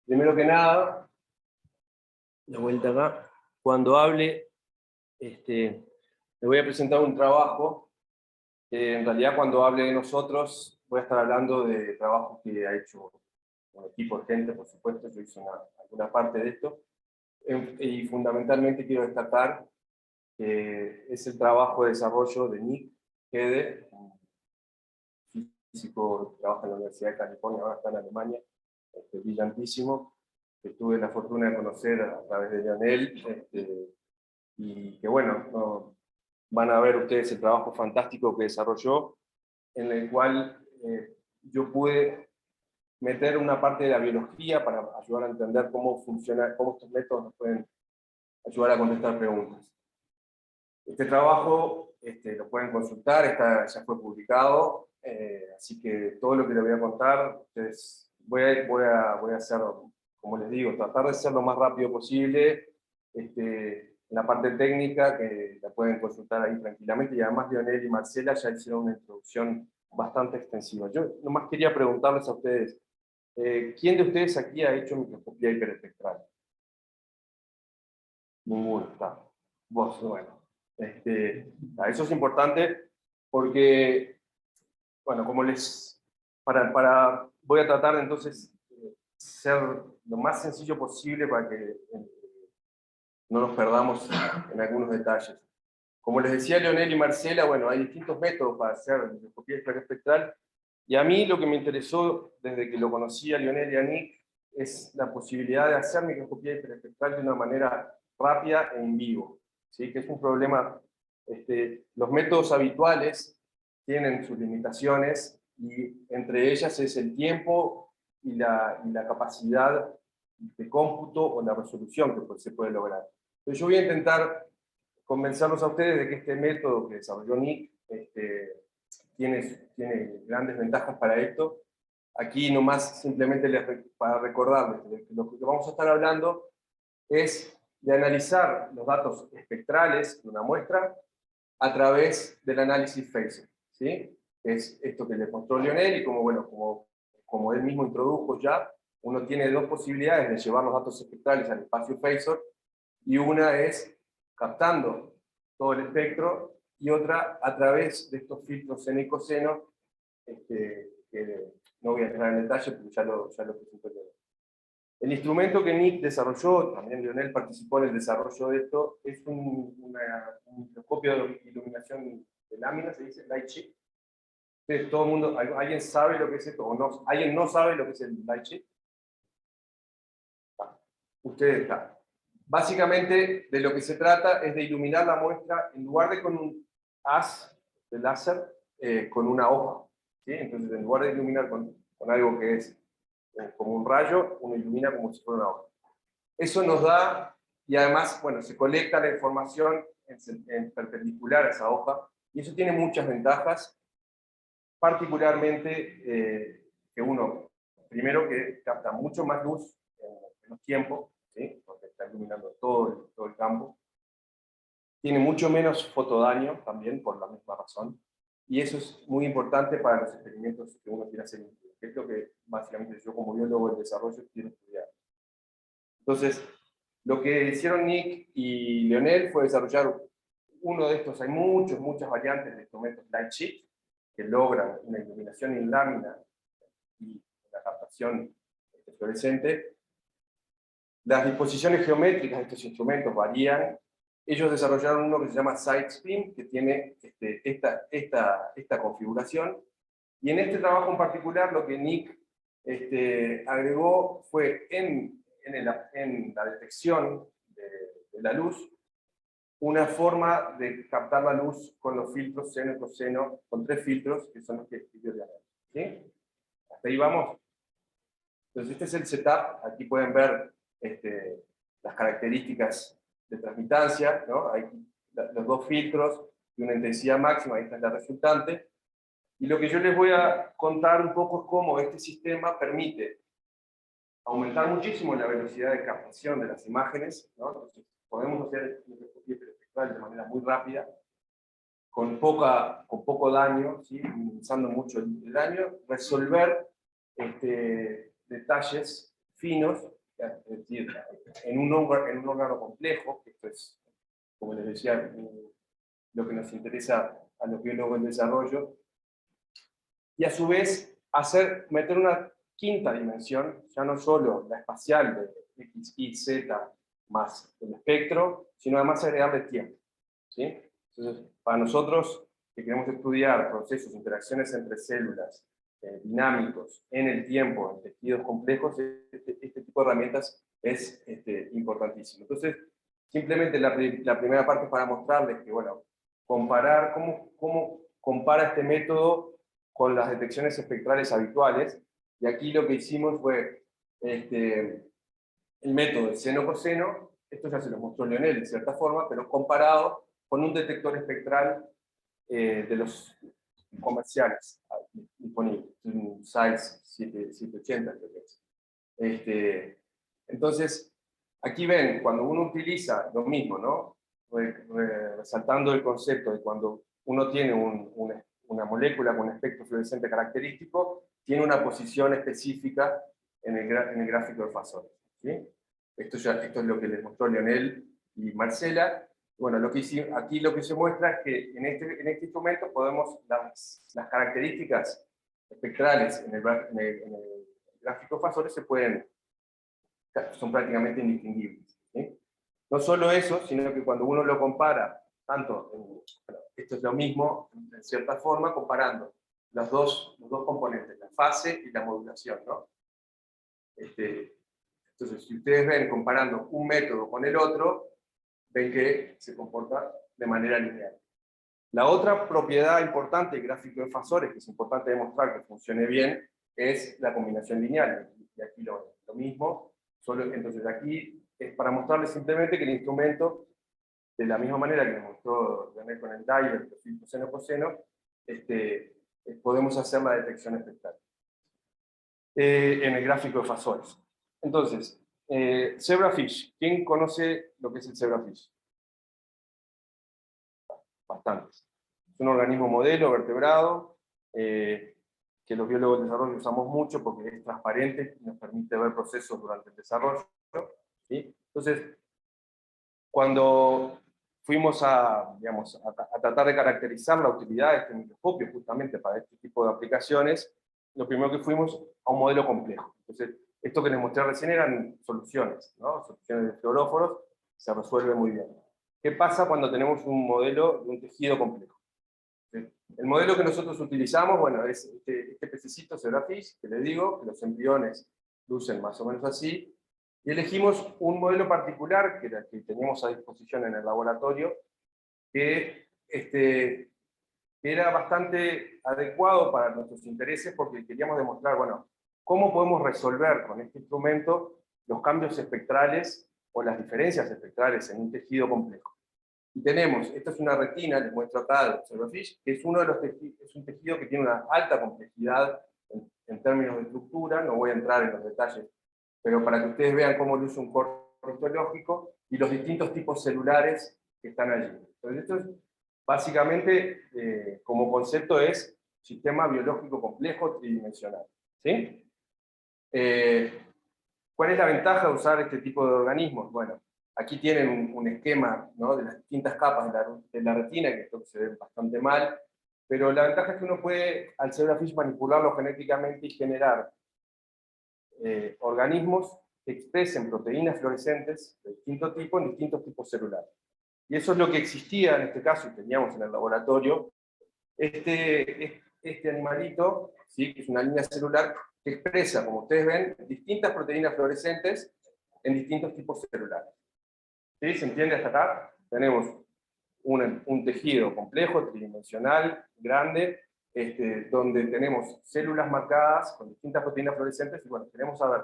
Primero que nada, la vuelta acá, cuando hable, le voy a presentar un trabajo, que en realidad cuando hable de nosotros, voy a estar hablando de trabajos que ha hecho un equipo de gente, por supuesto, yo hice alguna parte de esto, y fundamentalmente quiero destacar que es el trabajo de desarrollo de Nick Hede, un físico que trabaja en la Universidad de California, ahora está en Alemania, brillantísimo, que tuve la fortuna de conocer a través de Lionel, y que bueno, van a ver ustedes el trabajo fantástico que desarrolló, en el cual yo pude meter una parte de la biología para ayudar a entender cómo funciona, cómo estos métodos nos pueden ayudar a contestar preguntas. Este trabajo lo pueden consultar, ya fue publicado, así que todo lo que les voy a contar, ustedes, voy a hacer, como les digo, tratar de ser lo más rápido posible. La parte técnica, que la pueden consultar ahí tranquilamente, y además Lionel y Marcela ya hicieron una introducción bastante extensiva. Yo nomás quería preguntarles a ustedes, ¿quién de ustedes aquí ha hecho microscopía hiperespectral? Ninguno, está. Vos, bueno. Eso es importante porque, bueno, como voy a tratar entonces ser lo más sencillo posible para que no nos perdamos en algunos detalles. Como les decía Lionel y Marcela, bueno, hay distintos métodos para hacer microscopía hiperespectral, y a mí lo que me interesó desde que lo conocí a Lionel y a Nick es la posibilidad de hacer microscopía hiperespectral de una manera rápida e en vivo, ¿sí? Que es un problema. Los métodos habituales tienen sus limitaciones, y entre ellas es el tiempo y la capacidad de cómputo o la resolución que se puede lograr. Entonces yo voy a intentar convencerlos a ustedes de que este método que desarrolló Nick tiene grandes ventajas para esto. Aquí nomás simplemente para recordarles que lo que vamos a estar hablando es de analizar los datos espectrales de una muestra a través del análisis Phaser, ¿sí? Es esto que le mostró Lionel, y como él mismo introdujo ya, uno tiene dos posibilidades de llevar los datos espectrales al espacio Phaser, y una es captando todo el espectro, y otra a través de estos filtros seno y coseno, que no voy a entrar en detalle porque ya lo presentó Lionel. El instrumento que Nick desarrolló, también Lionel participó en el desarrollo de esto, es un microscopio de iluminación de láminas, se dice light sheet. Entonces, todo el mundo, ¿alguien sabe lo que es esto? ¿O no? ¿Alguien no sabe lo que es el light sheet? Ustedes están. Básicamente, de lo que se trata es de iluminar la muestra, en lugar de con un haz de láser, con una hoja, ¿sí? Entonces, en lugar de iluminar con algo que es como un rayo, uno ilumina como si fuera una hoja. Eso nos da, y además, bueno, se colecta la información en perpendicular a esa hoja, y eso tiene muchas ventajas, particularmente que uno, primero, que capta mucho más luz en menos tiempo, ¿sí? Porque está iluminando todo el campo. Tiene mucho menos fotodaño también, por la misma razón, y eso es muy importante para los experimentos que uno quiere hacer, que es lo que básicamente yo como biólogo del desarrollo quiero estudiar. Entonces, lo que hicieron Nick y Lionel fue desarrollar uno de estos. Hay muchas variantes de instrumentos light sheet que logran una iluminación en lámina y una captación fluorescente. Las disposiciones geométricas de estos instrumentos varían. Ellos desarrollaron uno que se llama SideSpin, que tiene esta configuración. Y en este trabajo en particular, lo que Nick agregó fue en la detección de la luz, una forma de captar la luz con los filtros seno y coseno, con 3 filtros, que son los que escribió Lionel, ¿sí? Hasta ahí vamos. Entonces este es el setup. Aquí pueden ver las características de transmitancia, ¿no? Hay los 2 filtros y una intensidad máxima, ahí está la resultante. Y lo que yo les voy a contar un poco es cómo este sistema permite aumentar muchísimo la velocidad de captación de las imágenes, ¿no? Entonces, podemos hacer microscopía hiperespectral de manera muy rápida, con poco daño, ¿sí? Minimizando mucho el daño, resolver detalles finos es decir, en un órgano complejo, que esto es, como les decía, lo que nos interesa a los biólogos del desarrollo, y a su vez meter una quinta dimensión, ya no solo la espacial de X, Y, Z más el espectro, sino además agregarle tiempo. ¿Sí? Entonces, para nosotros que queremos estudiar procesos, interacciones entre células, dinámicos en el tiempo, en tejidos complejos, este tipo de herramientas es importantísimo. Entonces, simplemente la primera parte es para mostrarles que, bueno, comparar cómo compara este método con las detecciones espectrales habituales, y aquí lo que hicimos fue el método de seno-coseno, esto ya se lo mostró Lionel de cierta forma, pero comparado con un detector espectral de los comerciales disponibles, un SAIS 780 creo que es. Entonces, aquí ven, cuando uno utiliza lo mismo, ¿no? Resaltando el concepto de cuando uno tiene una molécula con espectro fluorescente característico, tiene una posición específica en el gráfico de fasores. ¿Sí? Esto es lo que les mostró Lionel y Marcela. Bueno, aquí lo que se muestra es que en este instrumento podemos, las características espectrales en el gráfico de fasores son prácticamente indistinguibles. ¿Sí? No solo eso, sino que cuando uno lo compara, esto es lo mismo, en cierta forma, comparando los dos componentes, la fase y la modulación, ¿no? Entonces, si ustedes ven comparando un método con el otro, ven que se comporta de manera lineal. La otra propiedad importante del gráfico de fasores, que es importante demostrar que funcione bien, es la combinación lineal. Y aquí lo mismo, entonces aquí es para mostrarles simplemente que el instrumento, de la misma manera que me mostró Lionel con el Dyer, el filtro seno-coseno, podemos hacer la detección espectral en el gráfico de fasores. Entonces, zebrafish. ¿Quién conoce lo que es el zebrafish? Bastantes. Es un organismo modelo vertebrado que los biólogos del desarrollo usamos mucho porque es transparente y nos permite ver procesos durante el desarrollo. ¿Sí? Entonces, cuando fuimos a tratar de caracterizar la utilidad de este microscopio justamente para este tipo de aplicaciones, lo primero que fuimos a un modelo complejo. Entonces, esto que les mostré recién eran soluciones, ¿no? Soluciones de fluoróforos, se resuelve muy bien. ¿Qué pasa cuando tenemos un modelo de un tejido complejo? El modelo que nosotros utilizamos, bueno, es este pececito zebrafish, que les digo, que los embriones lucen más o menos así, y elegimos un modelo particular, que era el que teníamos a disposición en el laboratorio, que era bastante adecuado para nuestros intereses, porque queríamos demostrar, bueno, cómo podemos resolver con este instrumento los cambios espectrales o las diferencias espectrales en un tejido complejo. Y tenemos, esta es una retina, les muestro acá el zebrafish, que es uno de los es un tejido que tiene una alta complejidad en términos de estructura, no voy a entrar en los detalles, pero para que ustedes vean cómo luce un corte histológico y los distintos tipos celulares que están allí. Entonces, esto es básicamente, como concepto, es sistema biológico complejo tridimensional. ¿Sí? ¿Cuál es la ventaja de usar este tipo de organismos? Bueno, aquí tienen un esquema, ¿no?, de las distintas capas de la retina, que esto se ve bastante mal, pero la ventaja es que uno puede, al zebrafish, manipularlo genéticamente y generar organismos que expresen proteínas fluorescentes de distinto tipo en distintos tipos celulares. Y eso es lo que existía en este caso, y teníamos en el laboratorio, este animalito, ¿sí?, que es una línea celular que expresa, como ustedes ven, distintas proteínas fluorescentes en distintos tipos celulares. ¿Sí? ¿Se entiende hasta acá? Tenemos un tejido complejo, tridimensional, grande, donde tenemos células marcadas con distintas proteínas fluorescentes, y bueno, queremos saber,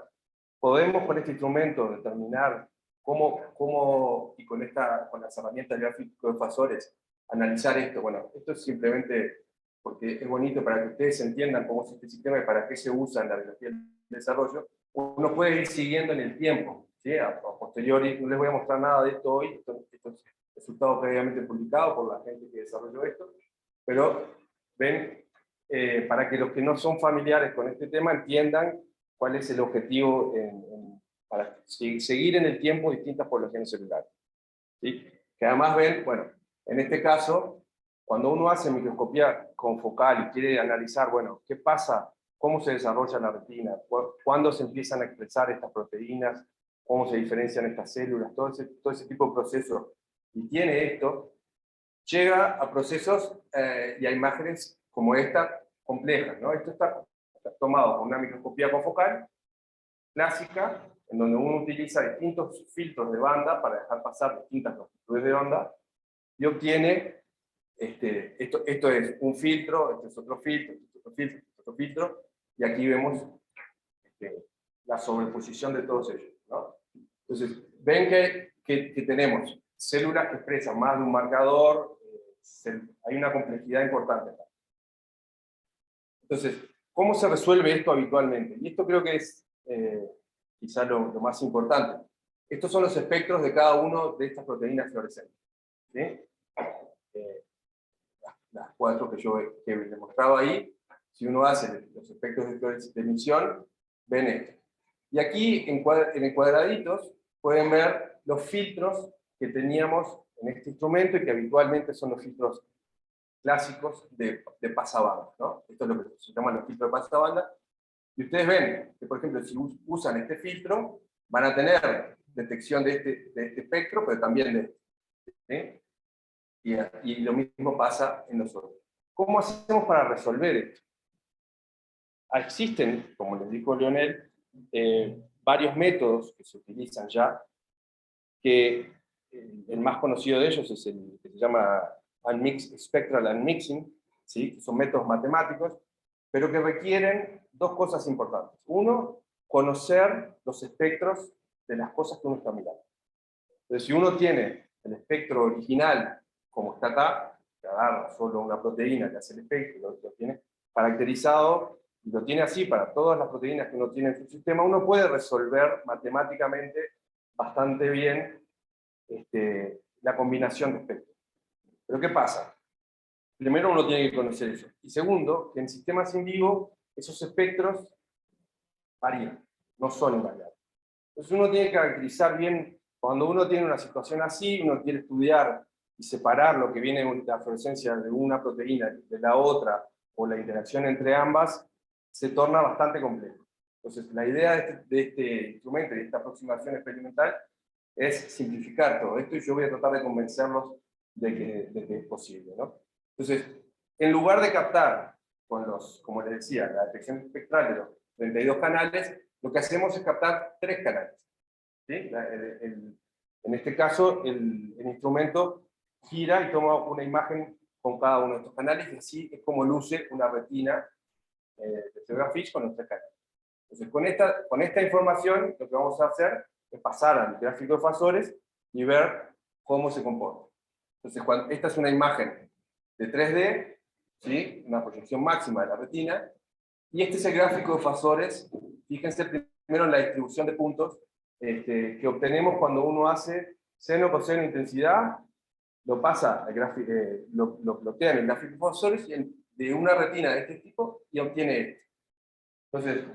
¿podemos con este instrumento determinar cómo y con las herramientas de gráfico de fasores, analizar esto? Bueno, esto es simplemente porque es bonito para que ustedes entiendan cómo es este sistema y para qué se usa en la biología del desarrollo. Uno puede ir siguiendo en el tiempo, ¿sí? A posteriori, no les voy a mostrar nada de esto hoy, esto es resultado previamente publicado por la gente que desarrolló esto, pero ven, para que los que no son familiares con este tema entiendan cuál es el objetivo seguir en el tiempo distintas poblaciones celulares. ¿Sí? Que además ven, bueno, en este caso, cuando uno hace microscopía confocal y quiere analizar, bueno, qué pasa, cómo se desarrolla la retina, cuándo se empiezan a expresar estas proteínas, cómo se diferencian estas células, todo ese tipo de procesos, y tiene esto, llega a procesos y a imágenes como esta, complejas, ¿no? Esto está tomado con una microscopía confocal clásica, en donde uno utiliza distintos filtros de banda para dejar pasar distintas longitudes de onda, y obtiene, esto es un filtro, este es otro filtro, este es otro filtro, este es otro filtro, y aquí vemos la sobreposición de todos ellos, ¿no? Entonces, ven que tenemos células que expresan más de un marcador, hay una complejidad importante acá. Entonces, ¿cómo se resuelve esto habitualmente? Y esto creo que es quizá lo más importante. Estos son los espectros de cada una de estas proteínas fluorescentes, ¿sí? Las 4 que yo he demostrado ahí, si uno hace los espectros de emisión, ven esto. Y aquí, en cuadraditos, pueden ver los filtros que teníamos en este instrumento y que habitualmente son los filtros clásicos de pasabanda, ¿no? Esto es lo que se llaman los filtros de pasabanda. Y ustedes ven que, por ejemplo, si usan este filtro, van a tener detección de este espectro, pero también de este, ¿sí? Y lo mismo pasa en nosotros. ¿Cómo hacemos para resolver esto? Existen, como les dijo Leonel, varios métodos que se utilizan ya, que el más conocido de ellos es el que se llama Spectral Unmixing, ¿sí? Son métodos matemáticos, pero que requieren dos cosas importantes. Uno, conocer los espectros de las cosas que uno está mirando. Entonces, si uno tiene el espectro original, como está acá, que agarra solo una proteína que hace el espectro, lo tiene caracterizado, y lo tiene así para todas las proteínas que uno tiene en su sistema, uno puede resolver matemáticamente bastante bien la combinación de espectros. Pero ¿qué pasa? Primero uno tiene que conocer eso. Y segundo, que en sistemas in vivo esos espectros varían, no son invariables. Entonces uno tiene que caracterizar bien, cuando uno tiene una situación así, uno quiere estudiar y separar lo que viene de la fluorescencia de una proteína de la otra, o la interacción entre ambas, se torna bastante complejo. Entonces la idea de este instrumento y de esta aproximación experimental es simplificar todo esto, y yo voy a tratar de convencerlos de que es posible, ¿no? Entonces, en lugar de captar con como les decía, la detección espectral de los 32 canales, lo que hacemos es captar 3 canales, ¿sí? En este caso, el instrumento gira y toma una imagen con cada uno de estos canales, y así es como luce una retina de Zebrafish con los 3 canales. Entonces, con esta información, lo que vamos a hacer es pasar al gráfico de fasores y ver cómo se comporta. Entonces, esta es una imagen de 3D, ¿sí? Una proyección máxima de la retina, y este es el gráfico de fasores. Fíjense primero en la distribución de puntos que obtenemos cuando uno hace seno, coseno, intensidad, lo pasa al gráfico, lo plotea en el gráfico de fasores de una retina de este tipo, y obtiene esto. Entonces,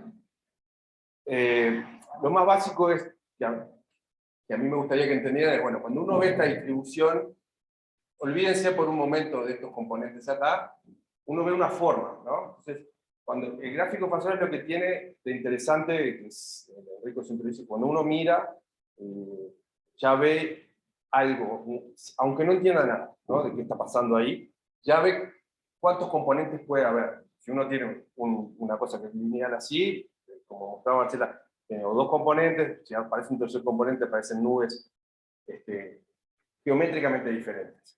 lo más básico es que a mí me gustaría que entendieran es, bueno, cuando uno ve esta distribución, olvídense por un momento de estos componentes acá, uno ve una forma, ¿no? Entonces, cuando el gráfico fasor lo que tiene de interesante, que es, Enrico siempre dice, cuando uno mira, ya ve algo, aunque no entienda nada, ¿no?, de qué está pasando ahí, ya ve cuántos componentes puede haber. Si uno tiene una cosa que es lineal así, como mostraba Marcela, o dos componentes, si aparece un tercer componente, aparecen nubes geométricamente diferentes.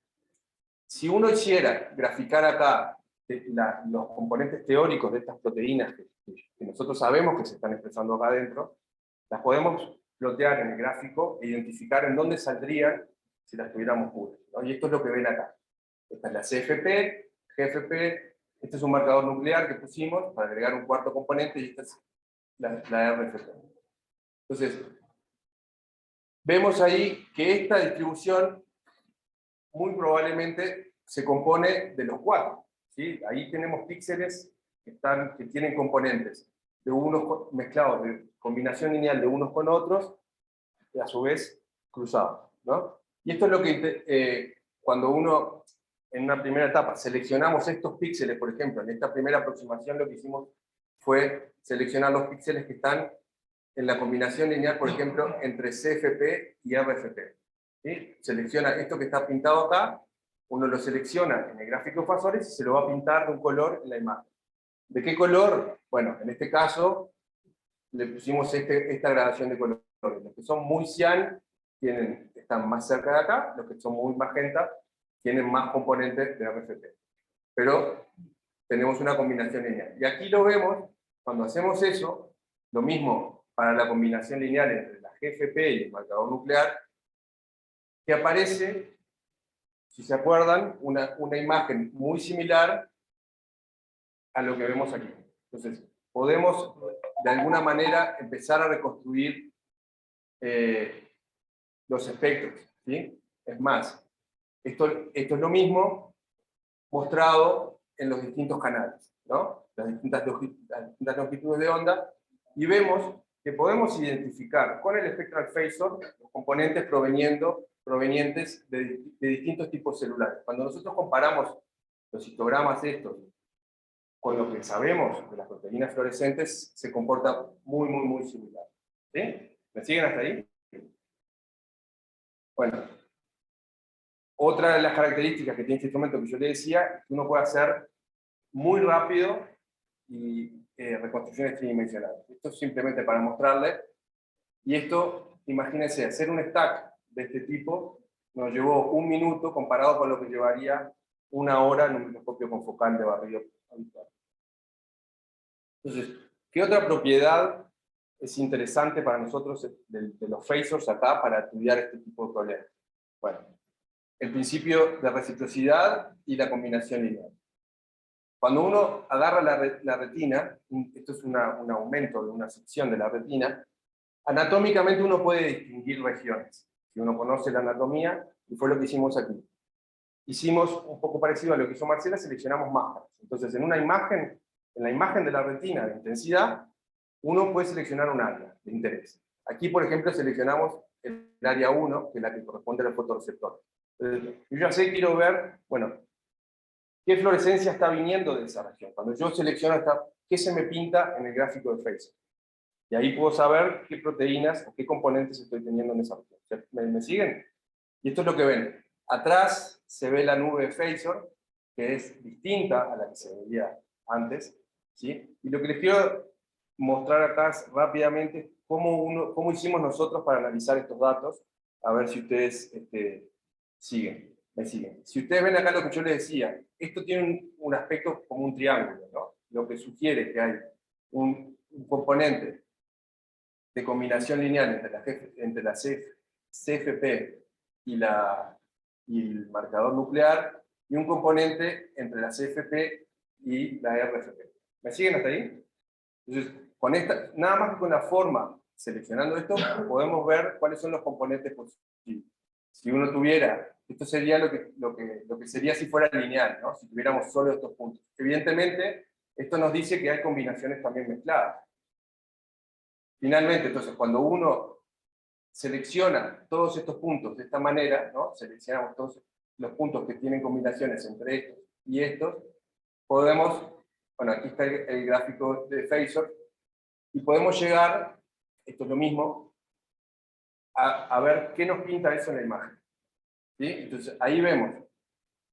Si uno hiciera graficar acá los componentes teóricos de estas proteínas que nosotros sabemos que se están expresando acá adentro, las podemos plotear en el gráfico e identificar en dónde saldrían si las tuviéramos puras, ¿no? Y esto es lo que ven acá. Esta es la CFP, GFP, este es un marcador nuclear que pusimos para agregar un cuarto componente, y esta es la RFP. Entonces, vemos ahí que esta distribución muy probablemente se compone de los 4, ¿sí? Ahí tenemos píxeles que tienen componentes de unos mezclados combinación lineal de unos con otros, y a su vez cruzados, ¿no? Y esto es lo que cuando uno, en una primera etapa, seleccionamos estos píxeles, por ejemplo, en esta primera aproximación lo que hicimos fue seleccionar los píxeles que están en la combinación lineal, por ejemplo, entre CFP y RFP. ¿Sí? Selecciona esto que está pintado acá, uno lo selecciona en el gráfico de fasores y se lo va a pintar de un color en la imagen. ¿De qué color? Bueno, en este caso le pusimos esta gradación de colores. Los que son muy cian están más cerca de acá, los que son muy magenta tienen más componentes de RFP. Pero tenemos una combinación lineal. Y aquí lo vemos, cuando hacemos eso, lo mismo para la combinación lineal entre la GFP y el marcador nuclear, que aparece, si se acuerdan, una imagen muy similar a lo que vemos aquí. Entonces, podemos de alguna manera empezar a reconstruir los espectros, ¿sí? Es más, esto es lo mismo mostrado en los distintos canales, ¿no? Las distintas longitudes de onda, y vemos que podemos identificar con el spectral phasor los componentes provenientes de distintos tipos celulares. Cuando nosotros comparamos los histogramas estos con lo que sabemos de las proteínas fluorescentes, se comporta muy similar. ¿Sí? ¿Me siguen hasta ahí? Bueno, otra de las características que tiene este instrumento que yo le decía, es que uno puede hacer muy rápido y reconstrucciones tridimensionales. Esto es simplemente para mostrarle. Y esto, imagínense, hacer un stack de este tipo nos llevó 1 minuto comparado con lo que llevaría 1 hora en un microscopio confocal de barrido habitual. Entonces, ¿qué otra propiedad es interesante para nosotros de los phasors acá para estudiar este tipo de problemas? Bueno, el principio de reciprocidad y la combinación lineal. Cuando uno agarra la retina, esto es un aumento de una sección de la retina, anatómicamente uno puede distinguir regiones. Si uno conoce la anatomía, y fue lo que hicimos aquí. Hicimos un poco parecido a lo que hizo Marcela, seleccionamos máscaras. Entonces, en la imagen de la retina de intensidad, uno puede seleccionar un área de interés. Aquí, por ejemplo, seleccionamos el área 1, que es la que corresponde a los fotorreceptores. Entonces, yo ya sé, quiero ver, bueno, qué fluorescencia está viniendo de esa región. Cuando yo selecciono qué se me pinta en el gráfico de phasor. Y ahí puedo saber qué proteínas o qué componentes estoy teniendo en esa región. ¿Me siguen? Y esto es lo que ven. Atrás se ve la nube de phasor, que es distinta a la que se veía antes, ¿sí? Y lo que les quiero mostrar acá rápidamente es cómo hicimos nosotros para analizar estos datos, a ver si ustedes me siguen. Si ustedes ven acá lo que yo les decía, esto tiene un aspecto como un triángulo, ¿no? Lo que sugiere que hay un componente de combinación lineal entre la CFP y el marcador nuclear, y un componente entre la CFP y la RFP. ¿Me siguen hasta ahí? Entonces, nada más que con la forma, seleccionando esto, podemos ver cuáles son los componentes posibles. Si uno tuviera, esto sería lo que sería si fuera lineal, ¿no? Si tuviéramos solo estos puntos. Evidentemente, esto nos dice que hay combinaciones también mezcladas. Finalmente, entonces, cuando uno selecciona todos estos puntos de esta manera, ¿no? Seleccionamos todos los puntos que tienen combinaciones entre estos y estos, podemos, bueno, aquí está el gráfico de phasor, y podemos llegar, esto es lo mismo, a ver qué nos pinta eso en la imagen. ¿Sí? Entonces, ahí vemos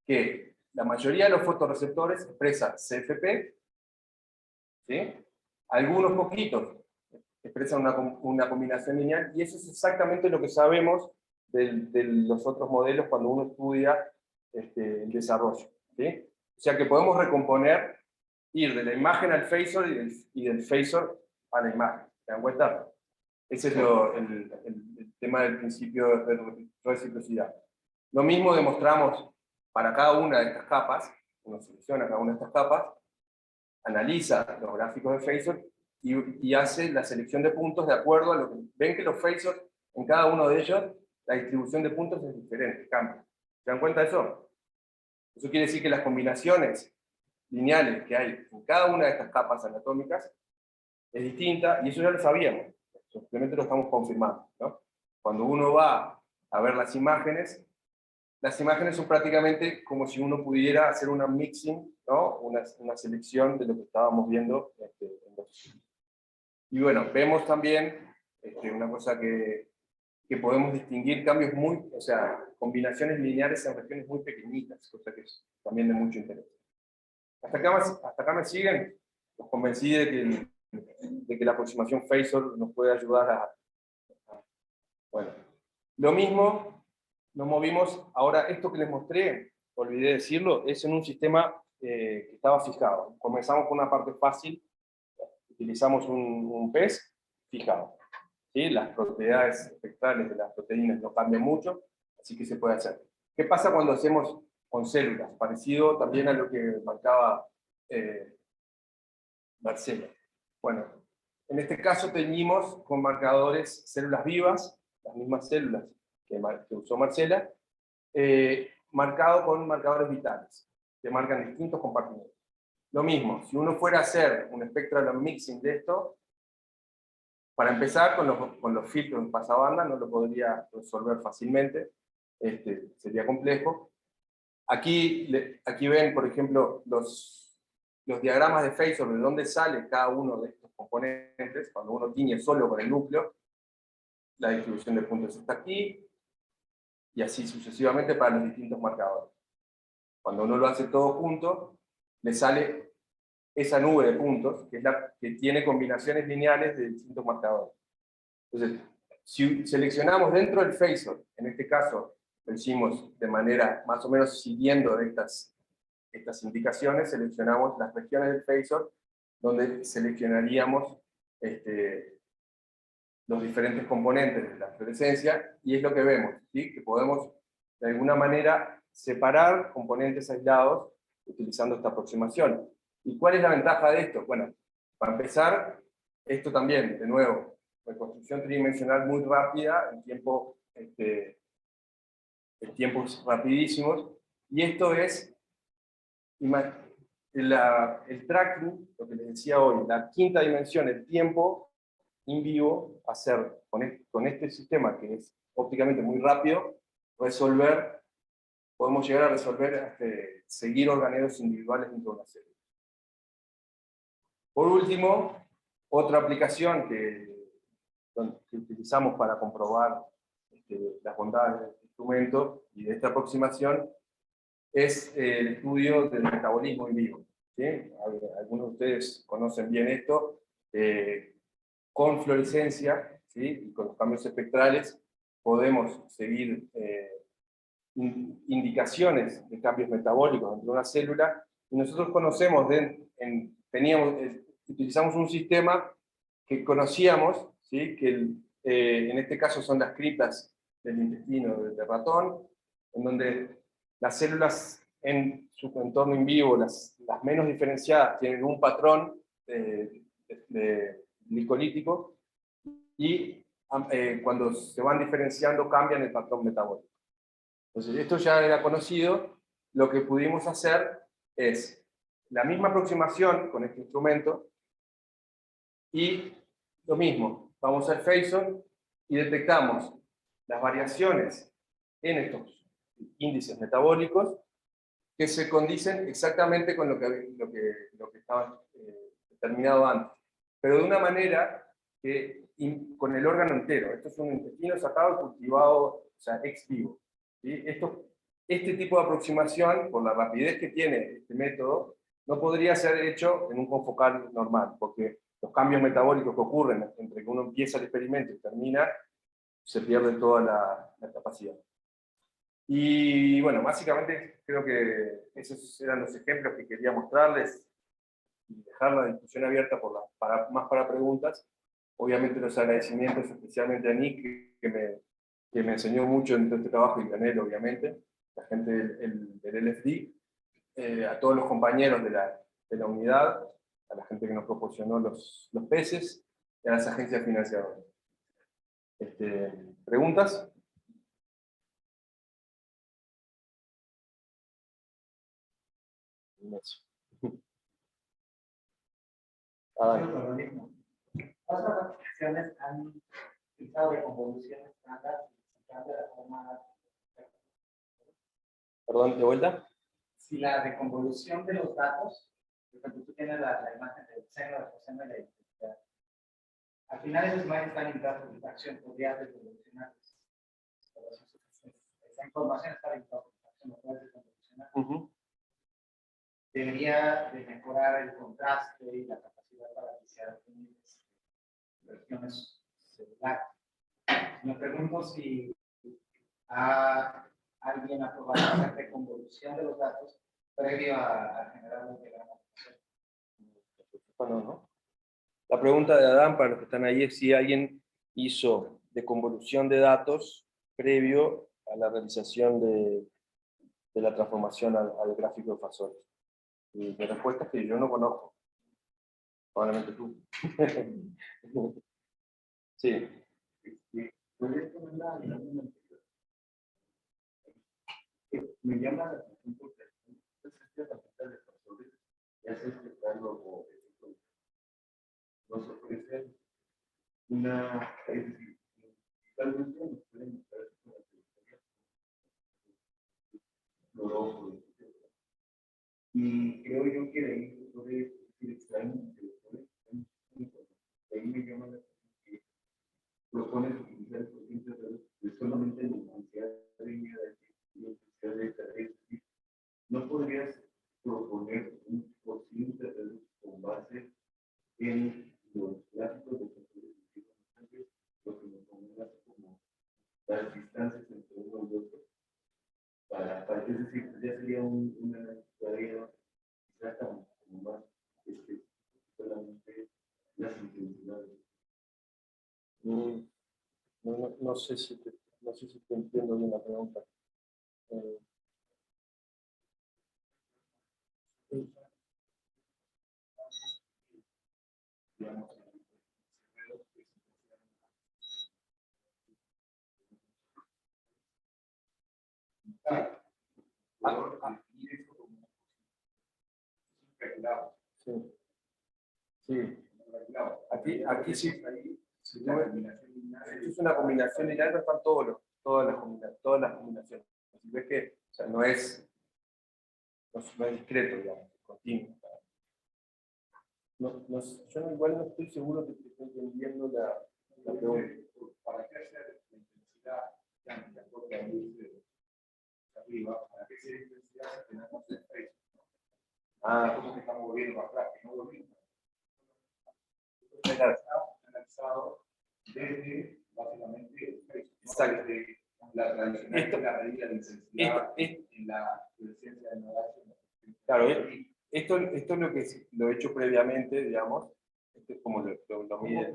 que la mayoría de los fotorreceptores expresa CFP, ¿sí? Algunos poquitos expresan una combinación lineal, y eso es exactamente lo que sabemos de los otros modelos cuando uno estudia el desarrollo. ¿Sí? O sea que podemos recomponer, ir de la imagen al phasor y del phasor a la imagen. ¿Se dan cuenta? Ese es el tema del principio de reciprocidad. Lo mismo demostramos para cada una de estas capas. Uno selecciona cada una de estas capas, analiza los gráficos de phasor y hace la selección de puntos de acuerdo a lo que ven, que los phasors, en cada uno de ellos, la distribución de puntos es diferente, cambia. ¿Se dan cuenta de eso? Eso quiere decir que las combinaciones lineales que hay en cada una de estas capas anatómicas es distinta, y eso ya lo sabíamos. simplemente lo estamos confirmando, ¿no? Cuando uno va a ver las imágenes son prácticamente como si uno pudiera hacer una mixing, ¿no? Una selección de lo que estábamos viendo en los... Y bueno, vemos también una cosa que podemos distinguir cambios o sea, combinaciones lineares en regiones muy pequeñitas, cosa que es también de mucho interés. Hasta acá me siguen, los convencí de que la aproximación Phasor nos puede ayudar bueno, lo mismo, nos movimos, ahora esto que les mostré, olvidé decirlo, es en un sistema que estaba fijado. Comenzamos con una parte fácil, utilizamos un PES fijado. ¿Sí? Las propiedades espectrales de las proteínas no cambian mucho, así que se puede hacer. ¿Qué pasa cuando hacemos con células? Parecido también a lo que marcaba Marcela. Bueno, en este caso teñimos con marcadores células vivas, las mismas células que usó Marcela, marcado con marcadores vitales, que marcan distintos compartimentos. Lo mismo, si uno fuera a hacer un spectral mixing de esto, para empezar, con los filtros en pasabanda no lo podría resolver fácilmente, sería complejo. Aquí ven, por ejemplo, los diagramas de Phasor, de dónde sale cada uno de estos componentes, cuando uno tiñe solo con el núcleo, la distribución de puntos está aquí, y así sucesivamente para los distintos marcadores. Cuando uno lo hace todo junto, le sale esa nube de puntos, que es la que tiene combinaciones lineales de distintos marcadores. Entonces, si seleccionamos dentro del Phasor, en este caso lo hicimos de manera más o menos siguiendo estas indicaciones, seleccionamos las regiones del Phasor donde seleccionaríamos los diferentes componentes de la fluorescencia, y es lo que vemos, ¿sí? Que podemos de alguna manera separar componentes aislados utilizando esta aproximación. ¿Y cuál es la ventaja de esto? Bueno, para empezar, esto también, de nuevo, reconstrucción tridimensional muy rápida, en tiempos rapidísimos, y esto es el tracking, lo que les decía hoy, la quinta dimensión, el tiempo in vivo, hacer con este sistema que es ópticamente muy rápido, podemos llegar a resolver, seguir organelos individuales dentro de una célula. Por último, otra aplicación que utilizamos para comprobar las bondades del instrumento y de esta aproximación es el estudio del metabolismo in vivo. ¿Sí? Algunos de ustedes conocen bien esto. Con fluorescencia, ¿sí? Y con los cambios espectrales podemos seguir indicaciones de cambios metabólicos dentro de una célula, y nosotros conocemos, utilizamos un sistema que conocíamos, ¿sí? Que en este caso son las criptas del intestino de ratón, en donde las células en su entorno in vivo, las menos diferenciadas, tienen un patrón glicolítico, y cuando se van diferenciando cambian el patrón metabólico. Entonces, esto ya era conocido. Lo que pudimos hacer es la misma aproximación con este instrumento, y lo mismo, vamos al Phasor y detectamos las variaciones en estos índices metabólicos que se condicen exactamente con lo que estaba determinado antes, pero de una manera que con el órgano entero. Esto es un intestino sacado y cultivado, o sea, ex vivo. ¿Sí? Este tipo de aproximación, por la rapidez que tiene este método, no podría ser hecho en un confocal normal, porque los cambios metabólicos que ocurren entre que uno empieza el experimento y termina, se pierde toda la capacidad. Y bueno, básicamente creo que esos eran los ejemplos que quería mostrarles y dejar la discusión abierta más para preguntas. Obviamente los agradecimientos especialmente a Nick, que me enseñó mucho en todo este trabajo, y a Daniel, obviamente, la gente del LFD, a todos los compañeros de la unidad, a la gente que nos proporcionó los peces, y a las agencias financiadoras. ¿Preguntas? Otras aplicaciones han utilizado de convolución estándar y cambia la forma. Perdón, ¿de vuelta? Si la deconvolución de los datos, por ejemplo, tú tienes la imagen del seno, del coseno y la identidad. Al final esas imágenes están invitadas por interacción, podrías deconvolucionar. Esa información está invitada por interacción, lo puedes deconvolucionar. Debería de mejorar el contraste y la capacidad para iniciar versiones celulares. Me pregunto si alguien ha probado hacer deconvolución de los datos previo a generar un diagrama. Bueno, ¿no? La pregunta de Adán, para los que están ahí, es si alguien hizo deconvolución de datos previo a la realización de la transformación al gráfico de Fasol. Y mi respuesta es que yo no conozco. Probablemente tú. Sí. Me llama la atención porque esta tarjeta de Fasol ya se explicando como nos ofrecen una, es decir, realmente nos pueden mostrar una trayectoria, y creo yo que de ahí se puede decir extraño, de ahí me llama la atención que proponen utilizar el cociente de solamente la intensidad de línea de intensidad de tareas. ¿No podrías proponer un cociente de luz con base en los gráficos de factores antes, lo que nos pongas como las distancias entre uno y otro? Para que, es decir, ya sería una tarea quizá como más solamente las intensidades. No sé si te entiendo bien la pregunta. Sí. Sí. Aquí sí. Es una combinación lineal, no están todas las combinaciones. Si ves que o sea, no es discreto, digamos, es continuo. Yo igual no estoy seguro que te esté entendiendo la pregunta. ¿Para qué hacer la intensidad dinámica? Porque ahí arriba, ¿para qué hacer intensidad si tenemos el Facebook? Como que estamos volviendo atrás, que no volvimos. Analizado desde básicamente el Facebook. Exacto. Desde la tradicional, la medida de intensidad en la presencia de Nodal. Claro, esto es lo que lo he hecho previamente, digamos. Esto es como lo mide.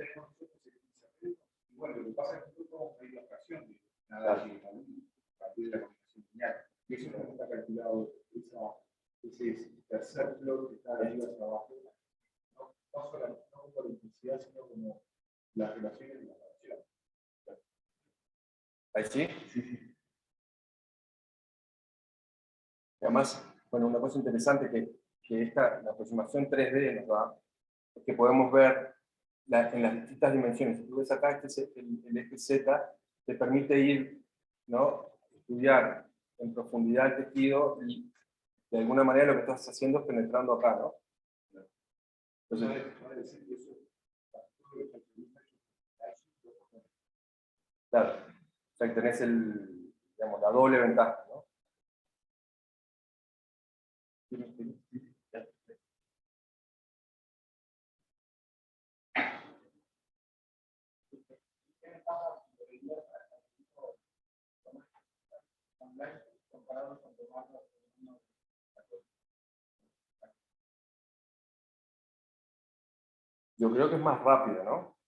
Bueno, lo que pasa es que nosotros hay la fracción de nada a partir de la combinación lineal. Y eso no está calculado, ese tercer plot que está de arriba hacia abajo, no solamente por intensidad, sino como las relaciones de la fracción. ¿Ahí sí? Sí. Además, bueno, una cosa interesante que la aproximación 3D nos da, es que podemos ver en las distintas dimensiones. Si tú ves acá, el eje Z te permite ir, ¿no? Estudiar en profundidad el tejido y de alguna manera lo que estás haciendo es penetrando acá, ¿no? Entonces, claro, o sea, que tenés digamos, la doble ventaja, ¿no? Yo creo que es más rápido, ¿no?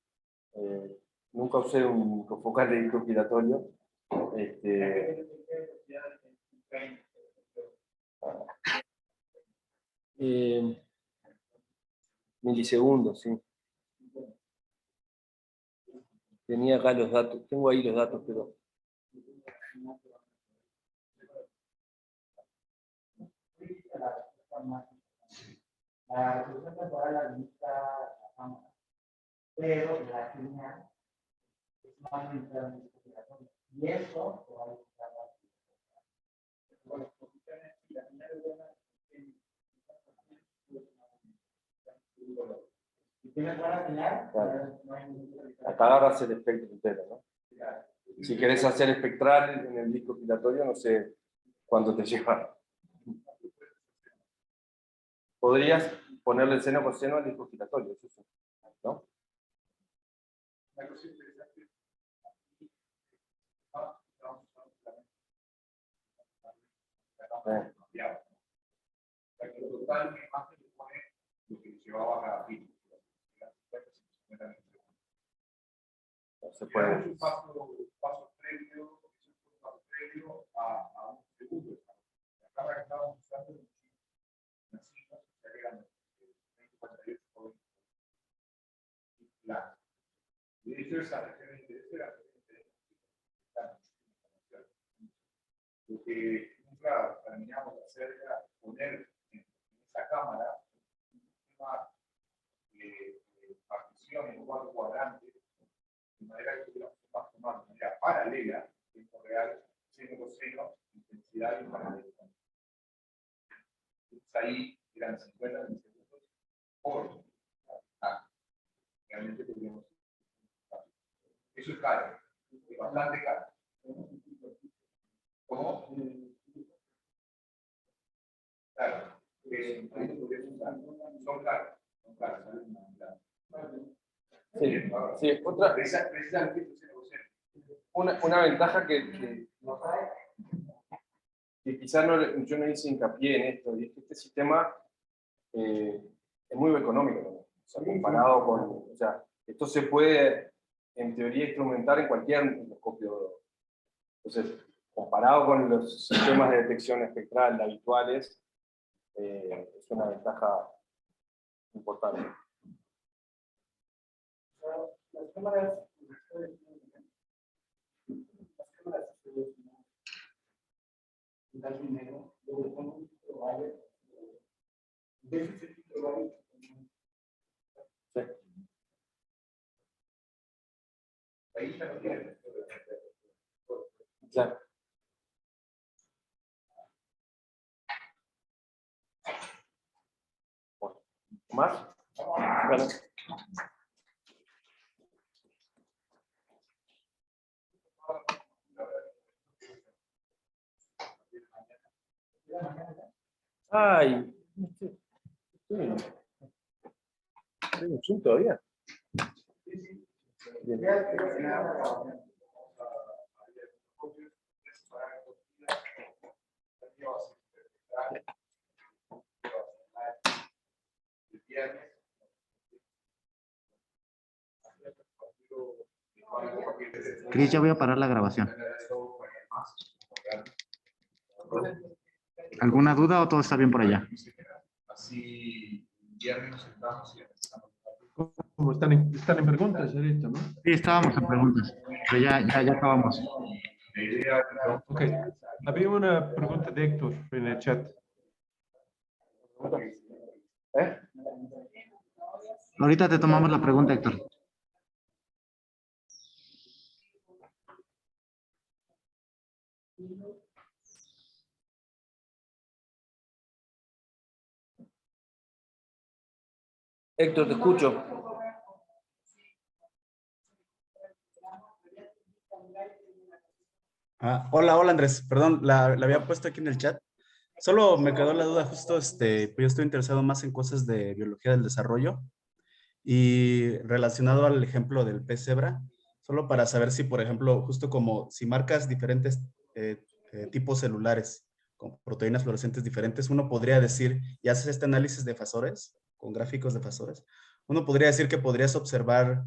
Nunca usé un microfocal de disco giratorio. Milisegundos, sí. Tenía acá los datos, tengo ahí los datos, pero... La resolución temporal la limita la cámara. pero la final es más limitada en el disco giratorio. Y eso se va a utilizar la exposiciones y la final es buena. Si tienes buena señal, Claro. no hay ningún. Acá agarras el espectro entero, ¿no? Si querés hacer espectral en el disco giratorio, no sé cuánto te lleva. Podrías ponerle seno coseno al disco giratorio, eso sí, ¿no? Una cosa interesante, el total de imagen le pone lo que llevaba cada film. Se puede. Es un paso previo, a un segundo. La cámara que estábamos usando las cifras se agregan 2048 planos. De hecho, esa región de interés era lo que nunca terminamos de hacer era poner en esa cámara una partición en 4 cuadrantes, de manera que pudiéramos tomar de manera paralela, tiempo real, seno coseno, intensidad y paralelismo. Entonces ahí eran 50 milisegundos por realmente podríamos. Eso es caro, es bastante caro. ¿Cómo? Claro, son caros. Sí, otra, Precisamente una ventaja que quizás yo no hice hincapié en esto, y es que este sistema es muy económico, ¿no? O sea, comparado con, o sea, esto se puede en teoría instrumentar en cualquier microscopio. Entonces, comparado con los sistemas de detección espectral habituales, es una ventaja importante. Las cámaras en blanco y negro, luego con un filtro vale, de ese filtro vale. Sí. ahí ya no tiene. Claro. Bueno, ¿más? Bueno. Ay, estoy en Zoom todavía. Bien. Cris, ya voy a parar la grabación. ¿Alguna duda o todo está bien por allá? Así, viernes nos sentamos y empezamos. Como están en preguntas, ahorita, ¿no? Sí, estábamos en preguntas, pero ya acabamos. La idea, Ok. Había una pregunta de Héctor en el chat. ¿Eh? Ahorita te tomamos la pregunta, Héctor. Héctor, te escucho. Hola Andrés, perdón, la había puesto aquí en el chat. Solo me quedó la duda justo, pues yo estoy interesado más en cosas de biología del desarrollo y relacionado al ejemplo del pez cebra, solo para saber si, por ejemplo, justo como si marcas diferentes tipos celulares con proteínas fluorescentes diferentes, uno podría decir, y haces este análisis de fasores, con gráficos de fasores, uno podría decir que podrías observar,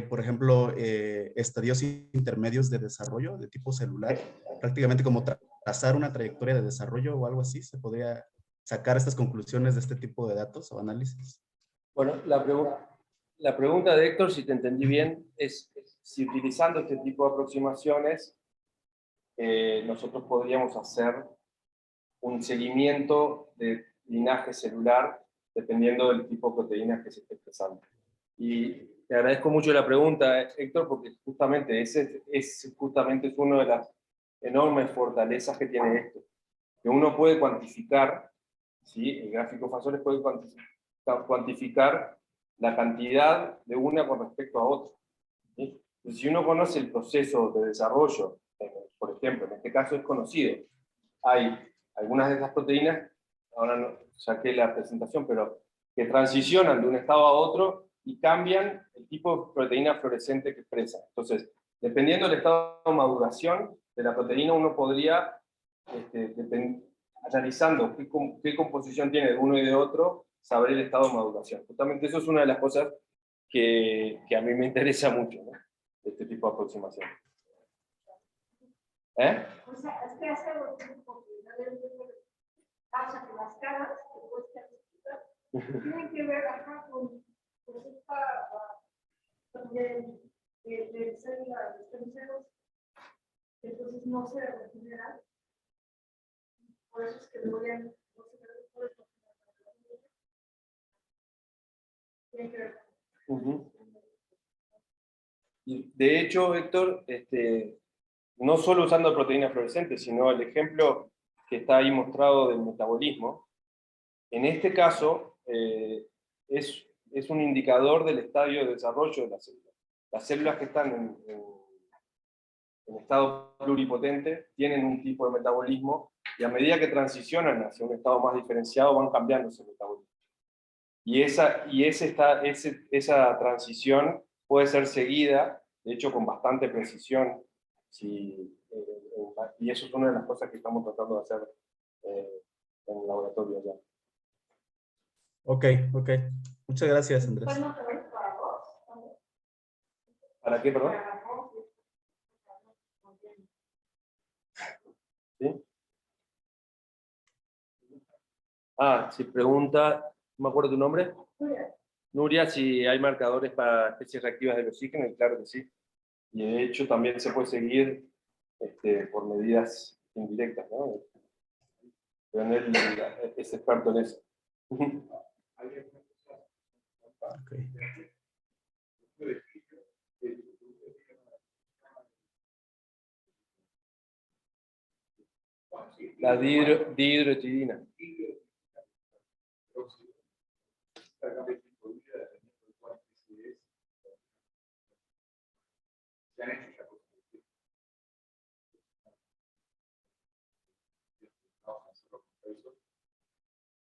por ejemplo, estadios intermedios de desarrollo de tipo celular, prácticamente como trazar una trayectoria de desarrollo o algo así, se podría sacar estas conclusiones de este tipo de datos o análisis. Bueno, la pregunta de Héctor, si te entendí bien, es si utilizando este tipo de aproximaciones nosotros podríamos hacer un seguimiento de linaje celular dependiendo del tipo de proteínas que se esté expresando. Y te agradezco mucho la pregunta, Héctor, porque justamente ese es justamente una de las enormes fortalezas que tiene esto. Que uno puede cuantificar, ¿sí? El gráfico Fasores puede cuantificar la cantidad de una con respecto a otra, ¿sí? Entonces, si uno conoce el proceso de desarrollo, por ejemplo, en este caso es conocido, hay algunas de estas proteínas, ahora no saqué la presentación, pero que transicionan de un estado a otro y cambian el tipo de proteína fluorescente que expresan. Entonces, dependiendo del estado de maduración de la proteína, uno podría, analizando qué composición tiene de uno y de otro, saber el estado de maduración. Justamente eso es una de las cosas que a mí me interesa mucho, ¿no? Este tipo de aproximación. ¿Eh? O sea, es que hace algo tiempo que pasa que las caras que cuestan tienen que ver acá con esta de células de stem cells, que entonces no se regeneran. Por eso es que deberían no se regeneran. Tienen que ver. Y de hecho, Héctor, no solo usando proteínas fluorescentes, sino el ejemplo que está ahí mostrado del metabolismo, en este caso es un indicador del estadio de desarrollo de la célula. Las células que están en estado pluripotente tienen un tipo de metabolismo y a medida que transicionan hacia un estado más diferenciado van cambiando ese metabolismo. Y esa transición puede ser seguida, de hecho con bastante precisión, y eso es una de las cosas que estamos tratando de hacer en el laboratorio ya. Ok. Muchas gracias, Andrés. Pues no te ves para vos. ¿Para qué, perdón? Para vos. ¿Sí? Si pregunta, no me acuerdo tu nombre. Nuria, si hay marcadores para especies reactivas del oxígeno, y claro que sí. Y de hecho también se puede seguir por medidas indirectas, ¿no? Pero él es experto en eso. Okay. La dihidroetidina.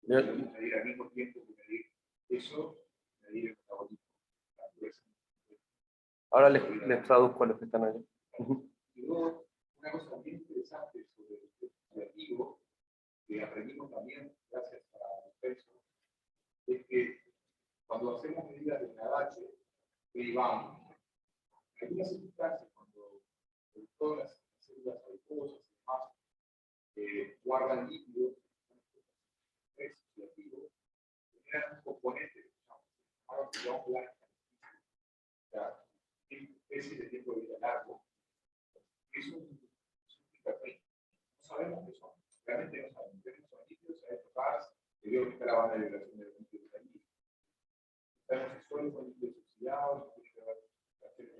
Medir al mismo tiempo que medir eso, medir el metabolismo. Ahora les traduzco a los que están ahí. Y luego, una cosa bien interesante sobre el operativo, que aprendimos también gracias a los pesos, es que cuando hacemos medidas de pH, derivamos. En algunas circunstancias, cuando todas las células adiposas y demás guardan líquidos, generan un componente que se llama especies de tiempo de vida largo. Es un hiperrico. No sabemos qué son. Realmente no sabemos. Tenemos son líquidos, hay tocadas, que veo que está la banda de vibración de los líquidos allí. Sabemos si solo son líquidos oxidados, si tiene que ver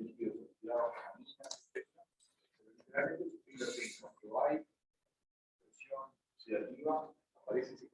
líquidos oxidados, aminas, etc. Realmente es un hiperrico. Cuando hay presión oxidativa, aparece ese